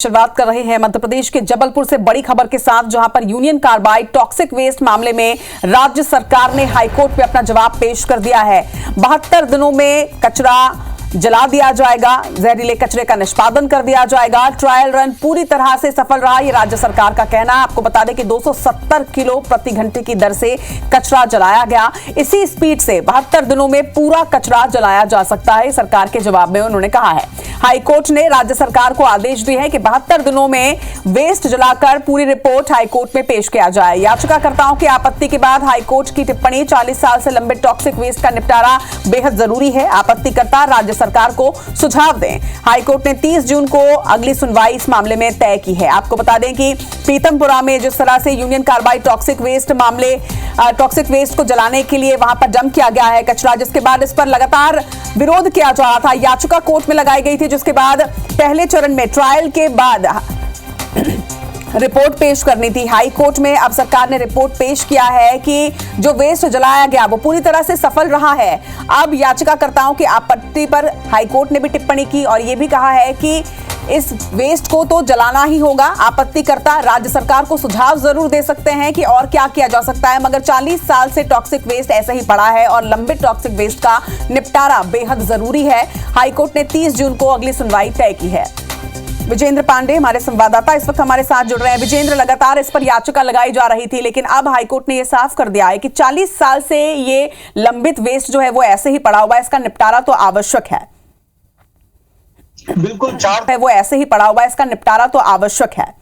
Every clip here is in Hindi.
शुरुआत कर रहे हैं मध्य प्रदेश के जबलपुर से बड़ी खबर के साथ, जहां पर यूनियन कार्बाइड टॉक्सिक वेस्ट मामले में राज्य सरकार ने हाईकोर्ट में अपना जवाब पेश कर दिया है। 72 दिनों में कचरा जला दिया जाएगा, जहरीले कचरे का निष्पादन कर दिया जाएगा। ट्रायल रन पूरी तरह से सफल रहा, ये राज्य सरकार का कहना है। आपको बता दें कि 270 किलो प्रति घंटे की दर से कचरा जलाया गया। इसी स्पीड से 72 दिनों में पूरा कचरा जलाया जा सकता है, सरकार के जवाब में उन्होंने कहा है। हाईकोर्ट ने राज्य सरकार को आदेश दिए हैं कि 72 दिनों में वेस्ट जलाकर पूरी रिपोर्ट हाईकोर्ट में पेश किया जाए। याचिकाकर्ताओं की आपत्ति के बाद हाईकोर्ट की टिप्पणी, 40 साल से लंबित टॉक्सिक वेस्ट का निपटारा बेहद जरूरी है। आपत्तिकर्ता राज्य सरकार को सुझाव दें। हाईकोर्ट ने 30 जून को अगली सुनवाई इस मामले में तय की है। आपको बता दें कि पीतमपुरा में जिस तरह से यूनियन कार्बाइड टॉक्सिक वेस्ट को जलाने के लिए वहां पर डंप किया गया है कचरा, जिसके बाद इस पर लगातार विरोध किया जा रहा था। याचिका कोर्ट में लगाई गई थी, जिसके बाद पहले चरण में ट्रायल के बाद रिपोर्ट पेश करनी थी हाई कोर्ट में। अब सरकार ने रिपोर्ट पेश किया है कि जो वेस्ट जलाया गया वो पूरी तरह से सफल रहा है। अब याचिकाकर्ताओं की आपत्ति पर हाई कोर्ट ने भी टिप्पणी की और यह भी कहा है कि इस वेस्ट को तो जलाना ही होगा। आपत्तिकर्ता राज्य सरकार को सुझाव जरूर दे सकते हैं कि और क्या किया जा सकता है, मगर 40 साल से टॉक्सिक वेस्ट ऐसे ही पड़ा है और लंबित टॉक्सिक वेस्ट का निपटारा बेहद जरूरी है। हाईकोर्ट ने 30 जून को अगली सुनवाई तय की है। विजेंद्र पांडे हमारे संवाददाता इस वक्त हमारे साथ जुड़ रहे हैं। विजेंद्र, लगातार इस पर याचिका लगाई जा रही थी, लेकिन अब हाईकोर्ट ने यह साफ कर दिया है कि 40 साल से ये लंबित वेस्ट जो है वो ऐसे ही पड़ा हुआ है, इसका निपटारा तो आवश्यक है। बिल्कुल, इसका निपटारा तो आवश्यक है।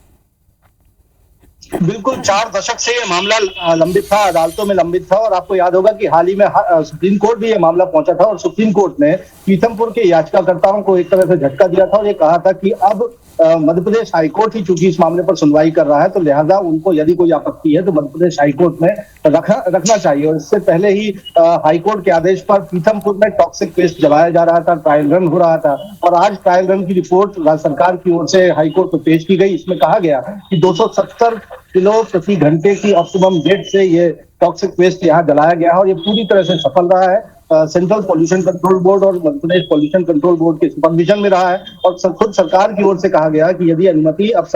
बिल्कुल 4 दशक से ये मामला लंबित था, अदालतों में लंबित था। और आपको याद होगा कि हाल ही में सुप्रीम कोर्ट भी ये मामला पहुंचा था और सुप्रीम कोर्ट ने पीथमपुर के याचिकाकर्ताओं को एक तरह से झटका दिया था और ये कहा था कि अब मध्य प्रदेश हाईकोर्ट ही चूंकि इस मामले पर सुनवाई कर रहा है, तो लिहाजा उनको यदि कोई आपत्ति है तो मध्य प्रदेश हाईकोर्ट में रखना चाहिए। और इससे पहले ही हाईकोर्ट के आदेश पर पीथमपुर में टॉक्सिक वेस्ट जलाया जा रहा था, ट्रायल रन हो रहा था और आज ट्रायल रन की रिपोर्ट राज्य सरकार की ओर से हाईकोर्ट में पेश की गई। इसमें कहा गया कि 270 किलो प्रति घंटे की ऑप्टिमम रेट से ये टॉक्सिक वेस्ट यहाँ जलाया गया है और ये पूरी तरह से सफल रहा है। सेंट्रल पॉल्यूशन कंट्रोल बोर्ड और Madhya Pradesh pollution control board के सुपरविजन में रहा है और खुद सरकार की ओर से कहा गया कि यदि अनुमति अब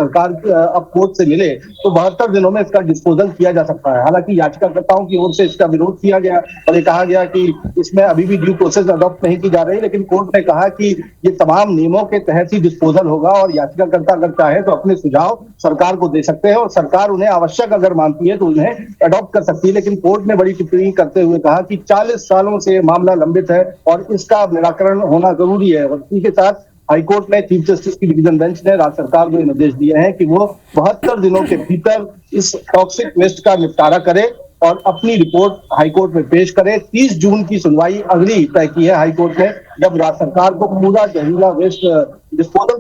कोर्ट से मिले तो 72 दिनों में इसका डिस्पोजल किया जा सकता है। हालांकि याचिकाकर्ताओं की ओर से इसका विरोध किया गया और ये कहा गया कि इसमें अभी भी ड्यू प्रोसेस अडॉप्ट नहीं की जा रही, लेकिन कोर्ट ने कहा कि ये तमाम नियमों के तहत ही डिस्पोजल होगा और याचिकाकर्ता अगर चाहे तो अपने सुझाव सरकार को दे सकते हैं और सरकार उन्हें आवश्यक अगर मानती है तो उन्हें अडॉप्ट कर सकती है। लेकिन कोर्ट ने बड़ी टिप्पणी करते हुए कहा कि 40 सालों से मामला लंबित है और इसका निराकरण होना जरूरी है। और इसी के साथ हाईकोर्ट ने चीफ जस्टिस की डिवीजन बेंच ने राज्य सरकार को निर्देश दिए हैं कि वो 72 दिनों के भीतर इस टॉक्सिक वेस्ट का निपटारा करे और अपनी रिपोर्ट हाईकोर्ट में पेश करे। 30 जून की सुनवाई अगली तय की है हाईकोर्ट ने, जब राज्य सरकार को पूरा जहरीला वेस्ट डिस्पोज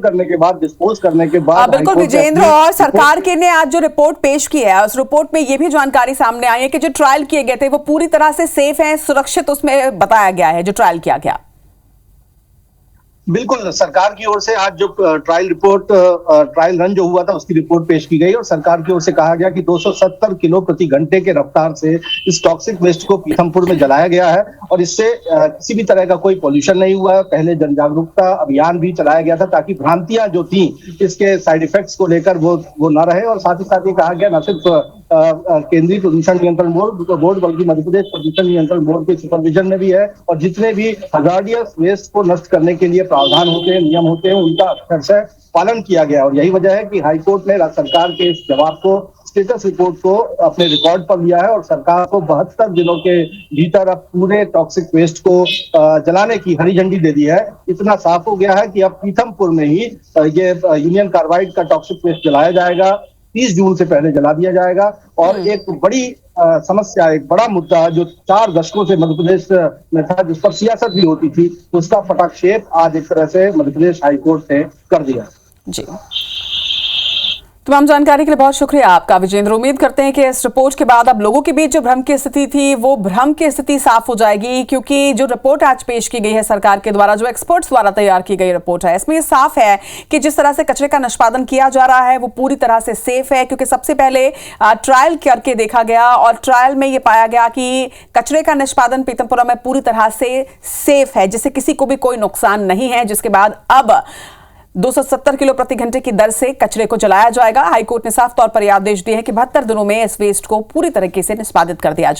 करने के बाद बिल्कुल विजेंद्र, और सरकार के ने आज जो रिपोर्ट पेश की है उस रिपोर्ट में ये भी जानकारी सामने आई है कि जो ट्रायल किए गए थे वो पूरी तरह से सेफ है, सुरक्षित उसमें बताया गया है जो ट्रायल किया गया। बिल्कुल, सरकार की ओर से आज जो ट्रायल रन जो हुआ था उसकी रिपोर्ट पेश की गई और सरकार की ओर से कहा गया कि 270 किलो प्रति घंटे के रफ्तार से इस टॉक्सिक वेस्ट को पीथमपुर में जलाया गया है और इससे किसी भी तरह का कोई पॉल्यूशन नहीं हुआ है। पहले जन जागरूकता अभियान भी चलाया गया था ताकि भ्रांतियां जो थी इसके साइड इफेक्ट्स को लेकर वो न रहे। और साथ ही साथ ये कहा गया न सिर्फ केंद्रीय प्रदूषण नियंत्रण बोर्ड बल्कि मध्य प्रदेश प्रदूषण नियंत्रण बोर्ड के सुपरविजन में भी है और जितने भी हजार्डियस वेस्ट को नष्ट करने के लिए प्रावधान होते हैं, नियम होते हैं, उनका अक्षरशः पालन किया गया। और यही वजह है कि हाईकोर्ट ने राज्य सरकार के इस जवाब को, स्टेटस रिपोर्ट को अपने रिकॉर्ड पर लिया है और सरकार को 72 दिनों के भीतर अब पूरे टॉक्सिक वेस्ट को जलाने की हरी झंडी दे दी है। इतना साफ हो गया है कि अब पीथमपुर में ही ये यूनियन कार्बाइड का टॉक्सिक वेस्ट जलाया जाएगा, 30 जून से पहले जला दिया जाएगा। और एक बड़ी समस्या, एक बड़ा मुद्दा जो 4 दशकों से मध्य प्रदेश में था, जिस पर सियासत भी होती थी, उसका पटाक्षेप आज एक तरह से मध्य प्रदेश हाईकोर्ट ने कर दिया। जी, तमाम जानकारी के लिए बहुत शुक्रिया आपका विजेंद्र। उम्मीद करते हैं कि इस रिपोर्ट के बाद अब लोगों के बीच जो भ्रम की स्थिति थी वो भ्रम की स्थिति साफ हो जाएगी, क्योंकि जो रिपोर्ट आज पेश की गई है सरकार के द्वारा, जो एक्सपर्ट्स द्वारा तैयार की गई रिपोर्ट है, इसमें ये साफ है कि जिस तरह से कचरे का निष्पादन किया जा रहा है वो पूरी तरह से सेफ है। क्योंकि सबसे पहले ट्रायल करके देखा गया और ट्रायल में ये पाया गया कि कचरे का निष्पादन पीतमपुरा में पूरी तरह से सेफ है, जिससे किसी को भी कोई नुकसान नहीं है। जिसके बाद अब 270 किलो प्रति घंटे की दर से कचरे को जलाया जाएगा। हाईकोर्ट ने साफ तौर पर यह आदेश दिए हैं कि 72 दिनों में इस वेस्ट को पूरी तरीके से निष्पादित कर दिया जाए।